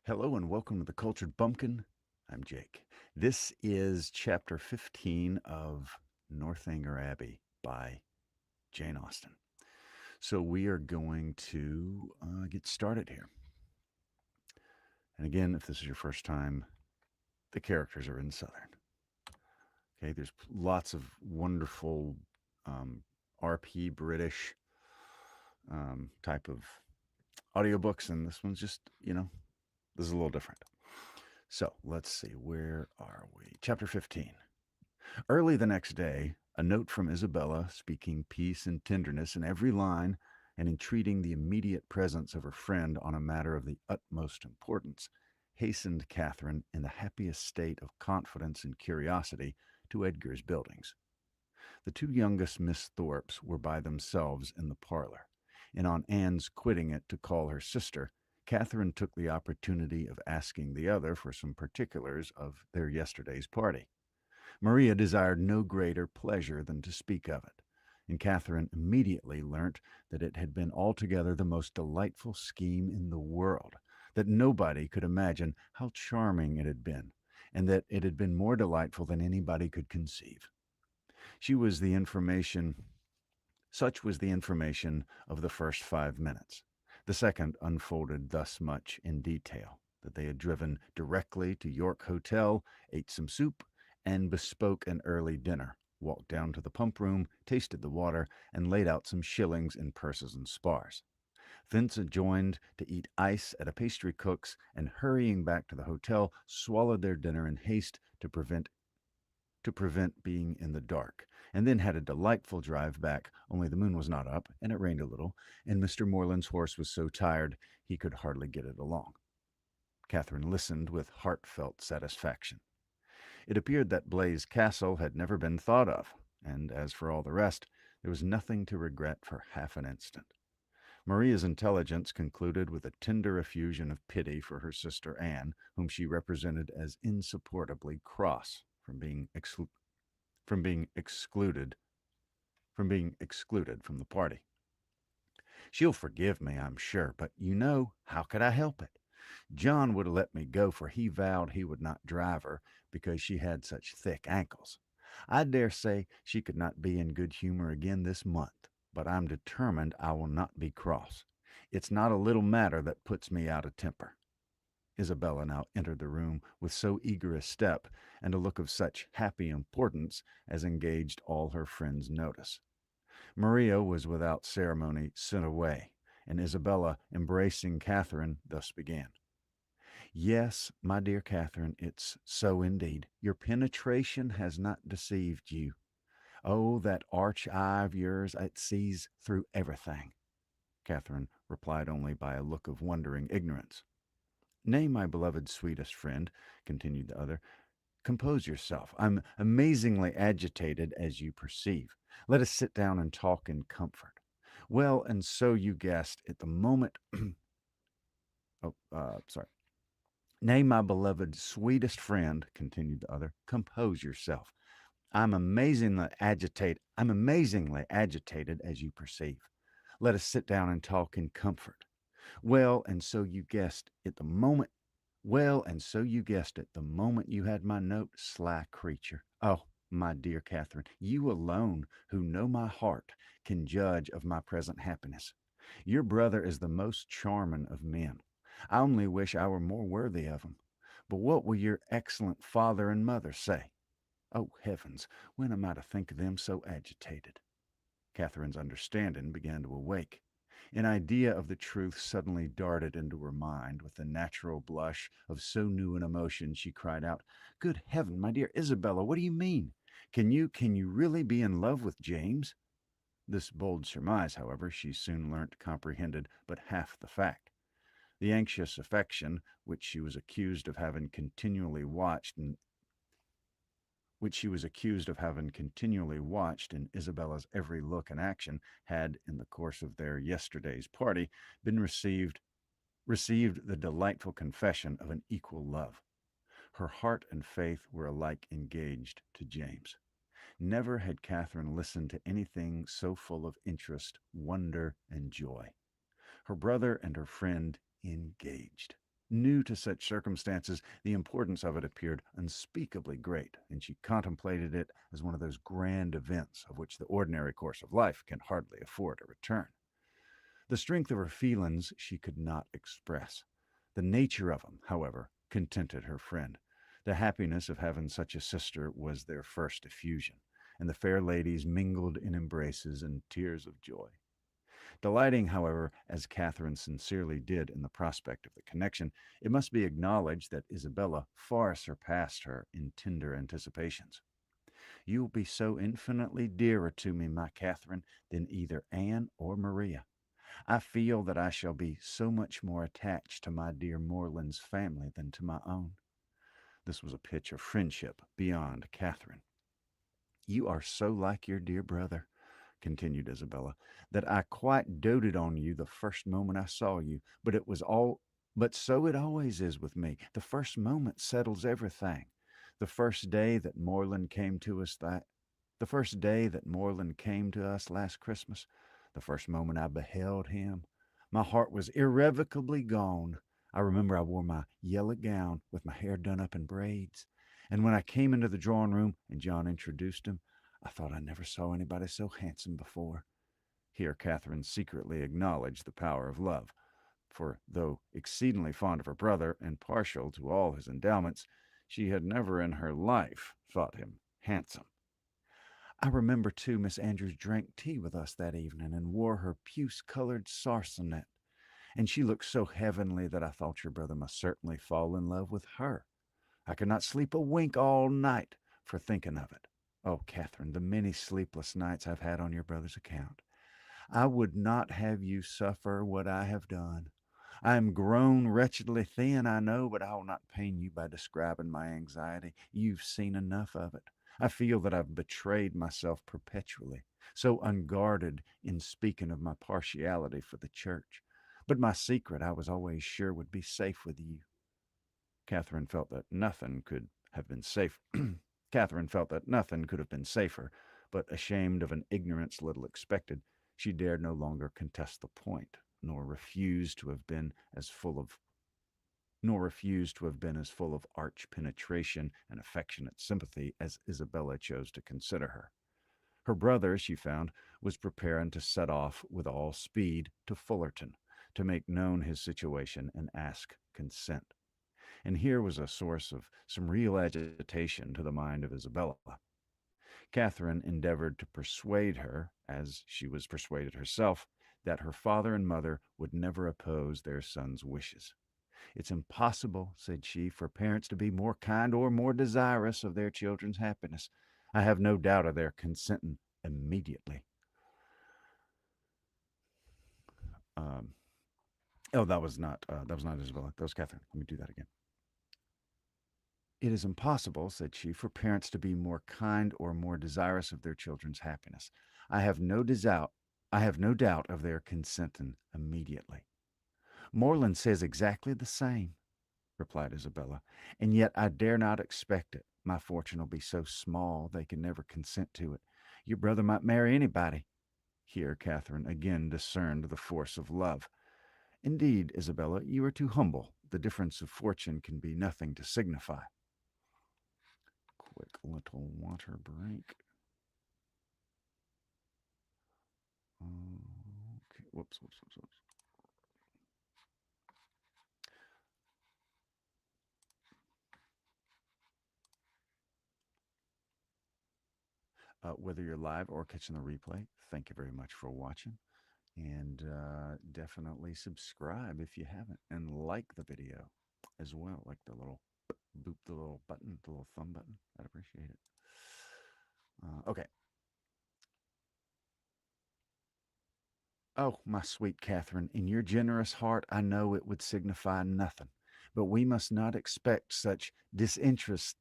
Hello and welcome to the Cultured Bumpkin. I'm Jake. This is chapter 15 of Northanger Abbey by Jane Austen. So we are going to get started here. And again, if this is your first time, the characters are in Southern. Okay, there's lots of wonderful RP British type of audiobooks, and this one's just, this is a little different. So let's see, where are we? Chapter 15. Early the next day, a note from Isabella, speaking peace and tenderness in every line and entreating the immediate presence of her friend on a matter of the utmost importance, hastened Catherine in the happiest state of confidence and curiosity to Edgar's buildings. The two youngest Miss Thorpes were by themselves in the parlor, and on Anne's quitting it to call her sister, Catherine took the opportunity of asking the other for some particulars of their yesterday's party. Maria desired no greater pleasure than to speak of it, and Catherine immediately learnt that it had been altogether the most delightful scheme in the world, that nobody could imagine how charming it had been, and that it had been more delightful than anybody could conceive. She was the information Such was the information of the first 5 minutes. The second unfolded thus much in detail that they had driven directly to York Hotel, ate some soup, and bespoke an early dinner, walked down to the pump room, tasted the water, and laid out some shillings in purses and spars. Thence adjourned to eat ice at a pastry cook's, and hurrying back to the hotel, swallowed their dinner in haste to prevent being in the dark, and then had a delightful drive back, only the moon was not up, and it rained a little, and Mr. Moreland's horse was so tired he could hardly get it along. Catherine listened with heartfelt satisfaction. It appeared that Blaise Castle had never been thought of, and as for all the rest, there was nothing to regret for half an instant. Maria's intelligence concluded with a tender effusion of pity for her sister Anne, whom she represented as insupportably cross from being excluded from the party. She'll forgive me, I'm sure, but how could I help it? John would have let me go, for he vowed he would not drive her because she had such thick ankles. I dare say she could not be in good humor again this month, but I'm determined I will not be cross. It's not a little matter that puts me out of temper. Isabella now entered the room with so eager a step and a look of such happy importance as engaged all her friend's notice. Maria was without ceremony sent away, and Isabella, embracing Catherine, thus began. Yes, my dear Catherine, it's so indeed. Your penetration has not deceived you. Oh, that arch eye of yours, it sees through everything. Catherine replied only by a look of wondering ignorance. Nay, my beloved sweetest friend, continued the other, compose yourself. I'm amazingly agitated, as you perceive. Let us sit down and talk in comfort. Well, and so you guessed at the moment. Sorry. Nay, my beloved sweetest friend, continued the other, compose yourself. I'm amazingly agitated, as you perceive. Let us sit down and talk in comfort. Well, and so you guessed at the moment. Well, and so you guessed it the moment you had my note, sly creature. Oh, my dear Catherine, you alone, who know my heart, can judge of my present happiness. Your brother is the most charming of men. I only wish I were more worthy of him. But what will your excellent father and mother say? Oh, heavens, when am I to think of them so agitated? Catherine's understanding began to awake. An idea of the truth suddenly darted into her mind. With the natural blush of so new an emotion, she cried out, Good heaven, my dear Isabella, what do you mean? Can you really be in love with James? This bold surmise, however, she soon learnt comprehended but half the fact. The anxious affection which she was accused of having continually watched in Isabella's every look and action, had, in the course of their yesterday's party, been received the delightful confession of an equal love. Her heart and faith were alike engaged to James. Never had Catherine listened to anything so full of interest, wonder, and joy. Her brother and her friend engaged. New to such circumstances, the importance of it appeared unspeakably great, and she contemplated it as one of those grand events of which the ordinary course of life can hardly afford a return. The strength of her feelings she could not express. The nature of them, however, contented her friend. The happiness of having such a sister was their first effusion, and the fair ladies mingled in embraces and tears of joy. Delighting, however, as Catherine sincerely did in the prospect of the connection, it must be acknowledged that Isabella far surpassed her in tender anticipations. You will be so infinitely dearer to me, my Catherine, than either Anne or Maria. I feel that I shall be so much more attached to my dear Morland's family than to my own. This was a pitch of friendship beyond Catherine. You are so like your dear brother, continued Isabella, that I quite doted on you the first moment I saw you. But so it always is with me. The first moment settles everything. The first day that Morland came to us that the first day that Morland came to us last Christmas, the first moment I beheld him, my heart was irrevocably gone. I remember I wore my yellow gown with my hair done up in braids. And when I came into the drawing room and John introduced him, I thought I never saw anybody so handsome before. Here Catherine secretly acknowledged the power of love, for though exceedingly fond of her brother and partial to all his endowments, she had never in her life thought him handsome. I remember, too, Miss Andrews drank tea with us that evening and wore her puce-colored sarcenet, and she looked so heavenly that I thought your brother must certainly fall in love with her. I could not sleep a wink all night for thinking of it. Oh, Catherine, the many sleepless nights I've had on your brother's account. I would not have you suffer what I have done. I am grown wretchedly thin, I know, but I will not pain you by describing my anxiety. You've seen enough of it. I feel that I've betrayed myself perpetually, so unguarded in speaking of my partiality for the church. But my secret I was always sure would be safe with you. Catherine felt that nothing could have been safe. Catherine felt that nothing could have been safer, but ashamed of an ignorance little expected, she dared no longer contest the point, nor refuse to have been as full of arch penetration and affectionate sympathy as Isabella chose to consider her. Her brother, she found, was preparing to set off with all speed to Fullerton, to make known his situation and ask consent. And here was a source of some real agitation to the mind of Isabella. Catherine endeavored to persuade her, as she was persuaded herself, that her father and mother would never oppose their son's wishes. It's impossible, said she, for parents to be more kind or more desirous of their children's happiness. I have no doubt of their consenting immediately. Um, that was not Isabella. That was Catherine. Let me do that again. It is impossible, said she, for parents to be more kind or more desirous of their children's happiness. I have no doubt of their consenting immediately. Morland says exactly the same, replied Isabella, and yet I dare not expect it. My fortune will be so small they can never consent to it. Your brother might marry anybody. Here Catherine again discerned the force of love. Indeed, Isabella, you are too humble. The difference of fortune can be nothing to signify. Quick little water break. Okay, whoops. Whether you're live or catching the replay, thank you very much for watching. And definitely subscribe if you haven't, and like the video as well, like the little boop, the little button, the little thumb button. I'd appreciate it. Okay. Oh, my sweet Catherine, in your generous heart I know it would signify nothing, but we must not expect such disinterestedness.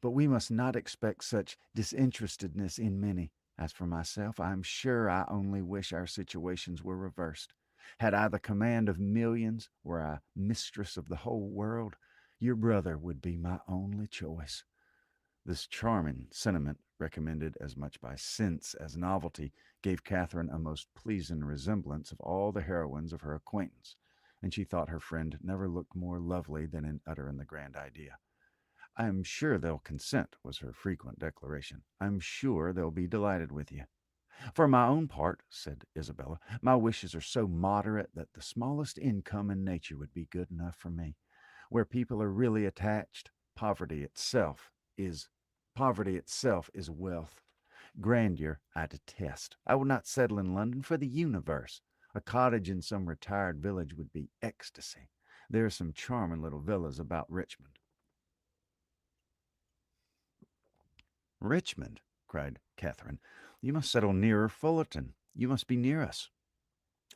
But we must not expect such disinterestedness in many. As for myself, I am sure I only wish our situations were reversed. Had I the command of millions, were I mistress of the whole world, your brother would be my only choice. This charming sentiment, recommended as much by sense as novelty, gave Catherine a most pleasing resemblance of all the heroines of her acquaintance, and she thought her friend never looked more lovely than in uttering the grand idea. "I'm sure they'll consent," was her frequent declaration. "I'm sure they'll be delighted with you." "For my own part," said Isabella, "my wishes are so moderate that the smallest income in nature would be good enough for me. Where people are really attached, is poverty itself is wealth. Grandeur I detest. I would not settle in London for the universe. A cottage in some retired village would be ecstasy. There are some charming little villas about Richmond." "Richmond!" cried Catherine. "You must settle nearer Fullerton. You must be near us."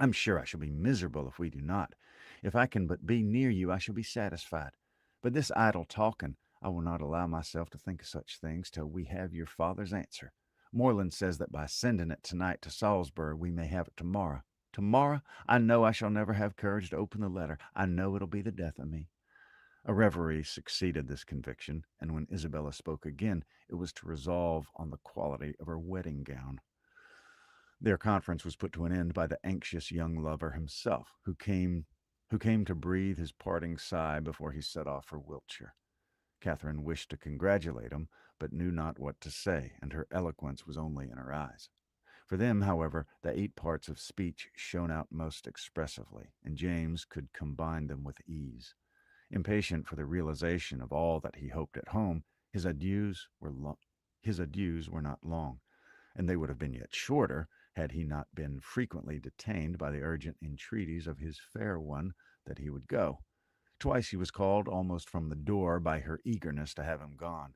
"I'm sure I shall be miserable if we do not. If I can but be near you, I shall be satisfied. But this idle talking, I will not allow myself to think of such things till we have your father's answer. Moreland says that by sending it tonight to Salisbury, we may have it tomorrow. Tomorrow? I know I shall never have courage to open the letter. I know it'll be the death of me." A reverie succeeded this conviction, and when Isabella spoke again, it was to resolve on the quality of her wedding gown. Their conference was put to an end by the anxious young lover himself, who came to breathe his parting sigh before he set off for Wiltshire. Catherine wished to congratulate him, but knew not what to say, and her eloquence was only in her eyes. For them, however, the 8 parts of speech shone out most expressively, and James could combine them with ease. Impatient for the realization of all that he hoped at home, his adieus were not long, and they would have been yet shorter had he not been frequently detained by the urgent entreaties of his fair one that he would go. Twice he was called almost from the door by her eagerness to have him gone.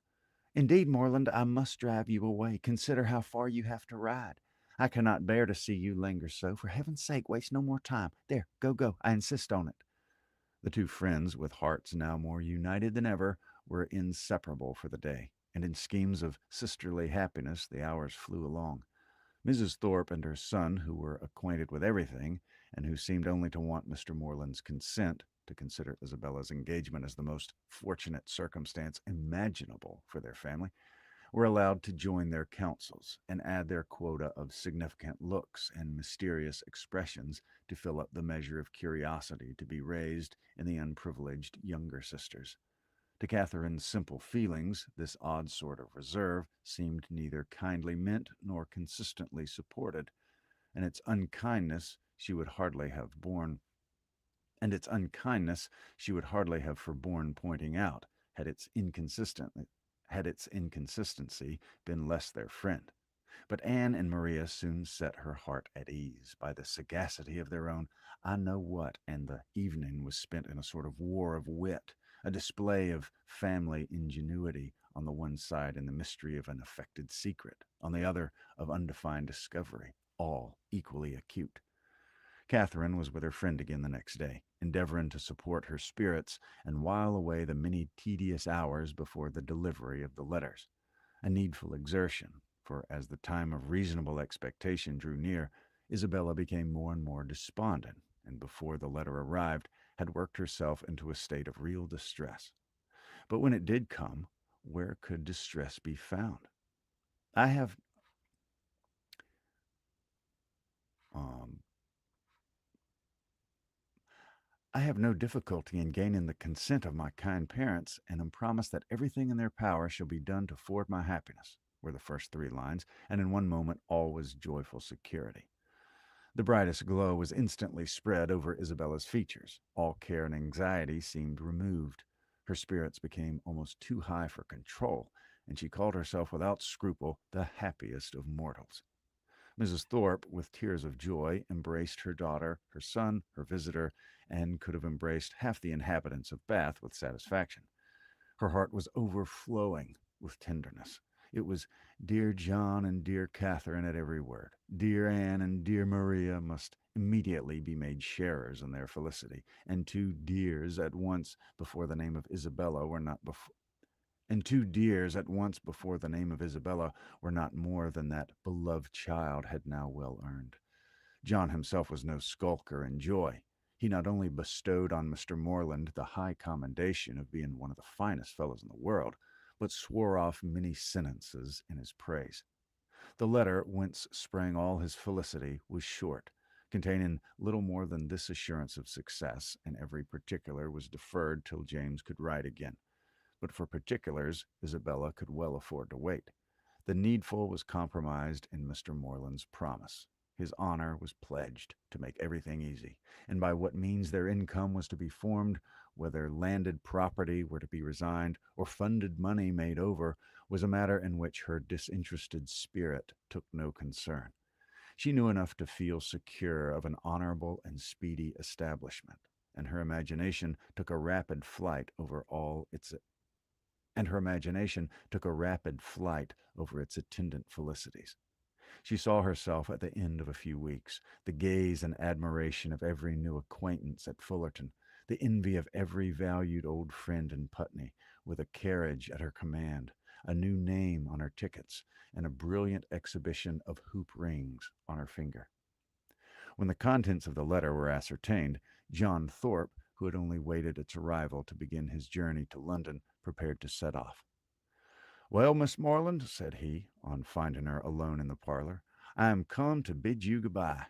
"Indeed, Morland, I must drive you away. Consider how far you have to ride. I cannot bear to see you linger so. For heaven's sake, waste no more time. There, go, go. I insist on it." The two friends, with hearts now more united than ever, were inseparable for the day, and in schemes of sisterly happiness the hours flew along. Mrs. Thorpe and her son, who were acquainted with everything, and who seemed only to want Mr. Moreland's consent to consider Isabella's engagement as the most fortunate circumstance imaginable for their family, were allowed to join their counsels and add their quota of significant looks and mysterious expressions to fill up the measure of curiosity to be raised in the unprivileged younger sisters. To Catherine's simple feelings, this odd sort of reserve seemed neither kindly meant nor consistently supported, and its unkindness she would hardly have forborne pointing out had its inconsistency been less their friend. But Anne and Maria soon set her heart at ease by the sagacity of their own I know what, and the evening was spent in a sort of war of wit, a display of family ingenuity on the one side and the mystery of an affected secret, on the other of undefined discovery, all equally acute. Catherine was with her friend again the next day, endeavoring to support her spirits and while away the many tedious hours before the delivery of the letters. A needful exertion, for as the time of reasonable expectation drew near, Isabella became more and more despondent, and before the letter arrived, had worked herself into a state of real distress. But when it did come, where could distress be found? I have um, I have no difficulty in gaining the consent of my kind parents, and am promised that everything in their power shall be done to forward my happiness, were the first 3 lines, and in one moment all was joyful security. The brightest glow was instantly spread over Isabella's features. All care and anxiety seemed removed. Her spirits became almost too high for control, and she called herself without scruple the happiest of mortals. Mrs. Thorpe, with tears of joy, embraced her daughter, her son, her visitor, and could have embraced half the inhabitants of Bath with satisfaction. Her heart was overflowing with tenderness. It was dear John and dear Catherine at every word. Dear Anne and dear Maria must immediately be made sharers in their felicity, and two dears at once before the name of Isabella were not before and 2 dears at once before the name of Isabella were not more than that beloved child had now well earned. John himself was no skulker in joy. He not only bestowed on Mr. Moreland the high commendation of being one of the finest fellows in the world, but swore off many sentences in his praise. The letter, whence sprang all his felicity, was short, containing little more than this assurance of success, and every particular was deferred till James could write again. But for particulars, Isabella could well afford to wait. The needful was compromised in Mr. Morland's promise. His honor was pledged to make everything easy, and by what means their income was to be formed, whether landed property were to be resigned or funded money made over, was a matter in which her disinterested spirit took no concern. She knew enough to feel secure of an honorable and speedy establishment, and her imagination took a rapid flight over all its and her imagination took a rapid flight over its attendant felicities. She saw herself at the end of a few weeks, the gaze and admiration of every new acquaintance at Fullerton, the envy of every valued old friend in Putney, with a carriage at her command, a new name on her tickets, and a brilliant exhibition of hoop rings on her finger. When the contents of the letter were ascertained, John Thorpe, who had only waited its arrival to begin his journey to London, prepared to set off. "Well, Miss Morland," said he, on finding her alone in the parlor, "I am come to bid you good-bye."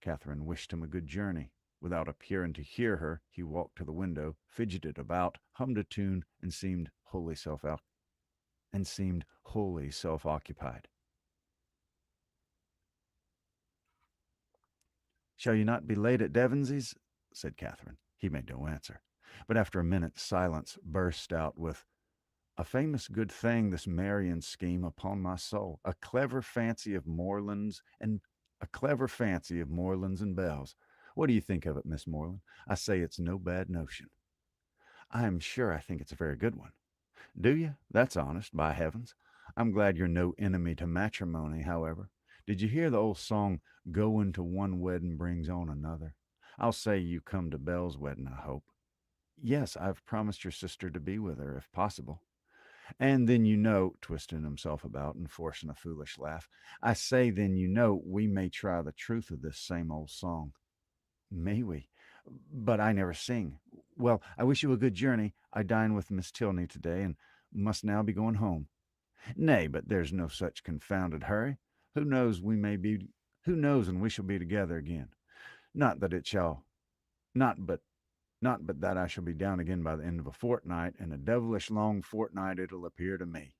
Catherine wished him a good journey. Without appearing to hear her, he walked to the window, fidgeted about, hummed a tune, and seemed wholly self-occupied. "Shall you not be late at Devonsy's?" said Catherine. He made no answer, but after a minute's silence burst out with, "A famous good thing, this marrying scheme, upon my soul. A clever fancy of Moreland's and Bell's. What do you think of it, Miss Moreland? I say it's no bad notion." "I am sure I think it's a very good one." "Do you? That's honest, by heavens. I'm glad you're no enemy to matrimony, however. Did you hear the old song, 'Going to one wedding brings on another'? I'll say you come to Bell's wedding, I hope." "Yes, I've promised your sister to be with her, if possible." "And then you know," twisting himself about and forcing a foolish laugh, "I say, then you know, we may try the truth of this same old song." "May we? But I never sing. Well, I wish you a good journey. I dine with Miss Tilney today, and must now be going home." "Nay, but there's no such confounded hurry. Who knows we may be who knows when we shall be together again? Not that it shall not but not but that I shall be down again by the end of a fortnight, and a devilish long fortnight it'll appear to me."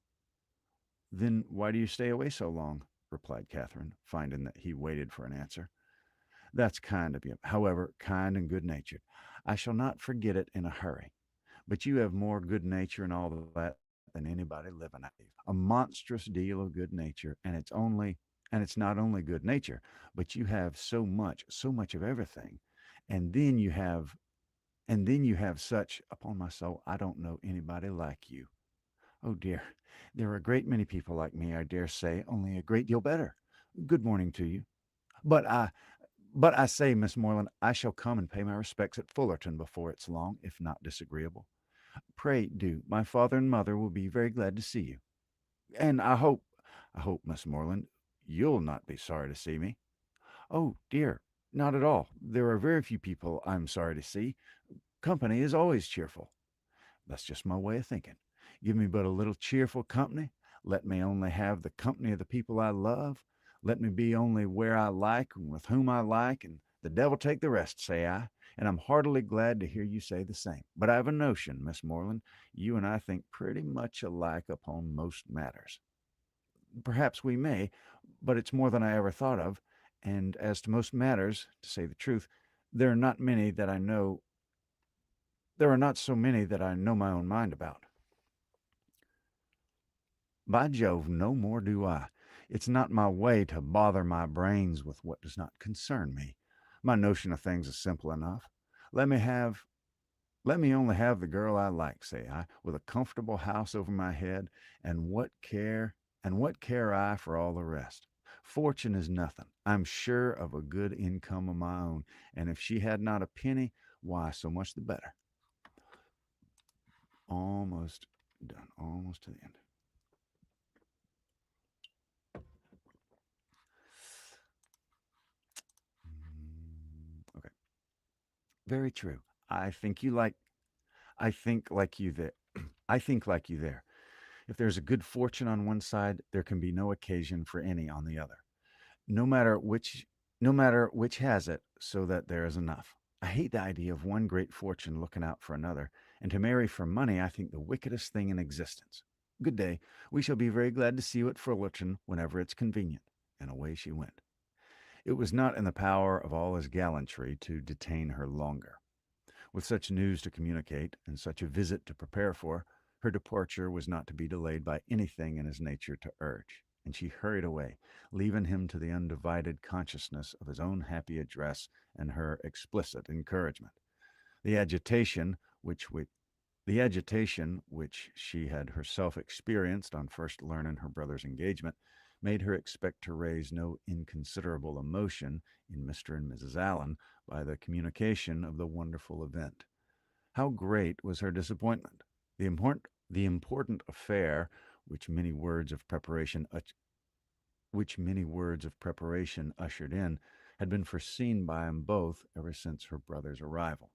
"Then why do you stay away so long?" replied Catherine, finding that he waited for an answer. "That's kind of you. However, kind and good natured. I shall not forget it in a hurry. But you have more good nature and all that than anybody living. A monstrous deal of good nature, and it's not only good nature, but you have so much of everything. And then you have such, upon my soul, I don't know anybody like you. Oh dear, there are a great many people like me, I dare say, only a great deal better. Good morning to you. But I but I say, Miss Moreland, I shall come and pay my respects at Fullerton before it's long, if not disagreeable. Pray do. My father and mother will be very glad to see you. And I hope, Miss Moreland, you'll not be sorry to see me." "Oh, dear, not at all. There are very few people I'm sorry to see. Company is always cheerful." "That's just my way of thinking. Give me but a little cheerful company. Let me only have the company of the people I love. Let me be only where I like and with whom I like, and the devil take the rest, say I. And I'm heartily glad to hear you say the same. But I've a notion, Miss Moreland, you and I think pretty much alike upon most matters." "Perhaps we may, but it's more than I ever thought of. And as to most matters, to say the truth, there are not many that I know there are not so many that I know my own mind about." "By Jove, no more do I. It's not my way to bother my brains with what does not concern me. My notion of things is simple enough. Let me have let me only have the girl I like, say I, with a comfortable house over my head, and what care I for all the rest? Fortune is nothing. I'm sure of a good income of my own, and if she had not a penny, why, so much the better." Almost done, almost to the end. Okay. "Very true. I think you like I think like you there. I think like you there. If there's a good fortune on one side, there can be no occasion for any on the other. No matter which no matter which has it, so that there is enough. I hate the idea of one great fortune looking out for another, and to marry for money I think the wickedest thing in existence. Good day. We shall be very glad to see you at Fullerton whenever it's convenient. And away she went. It was not in the power of all his gallantry to detain her longer. With such news to communicate, and such a visit to prepare for, her departure was not to be delayed by anything in his nature to urge, and she hurried away, leaving him to the undivided consciousness of his own happy address and her explicit encouragement. The agitation which she had herself experienced on first learning her brother's engagement made her expect to raise no inconsiderable emotion in Mr. and Mrs. Allen by the communication of the wonderful event. How great was her disappointment! The important affair which many words of preparation ushered in had been foreseen by them both ever since her brother's arrival,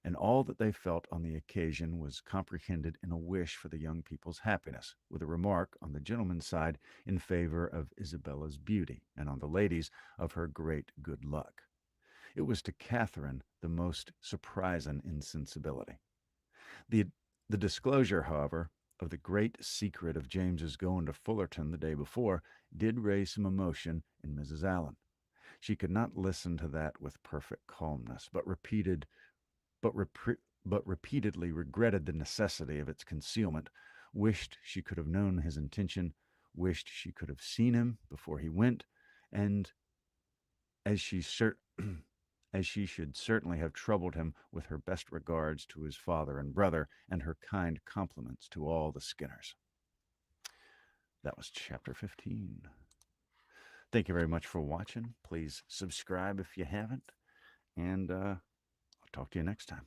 and all that they felt on the occasion was comprehended in a wish for the young people's happiness, with a remark on the gentleman's side in favor of Isabella's beauty, and on the lady's of her great good luck. It was to Catherine the most surprising insensibility. The, the disclosure, however, of the great secret of James's going to Fullerton the day before did raise some emotion in Mrs. Allen. She could not listen to that with perfect calmness, but, but repeatedly regretted the necessity of its concealment, wished she could have known his intention, wished she could have seen him before he went, and as she cer- as she should certainly have troubled him with her best regards to his father and brother, and her kind compliments to all the Skinners. That was chapter 15. Thank you very much for watching. Please subscribe if you haven't, and I'll talk to you next time.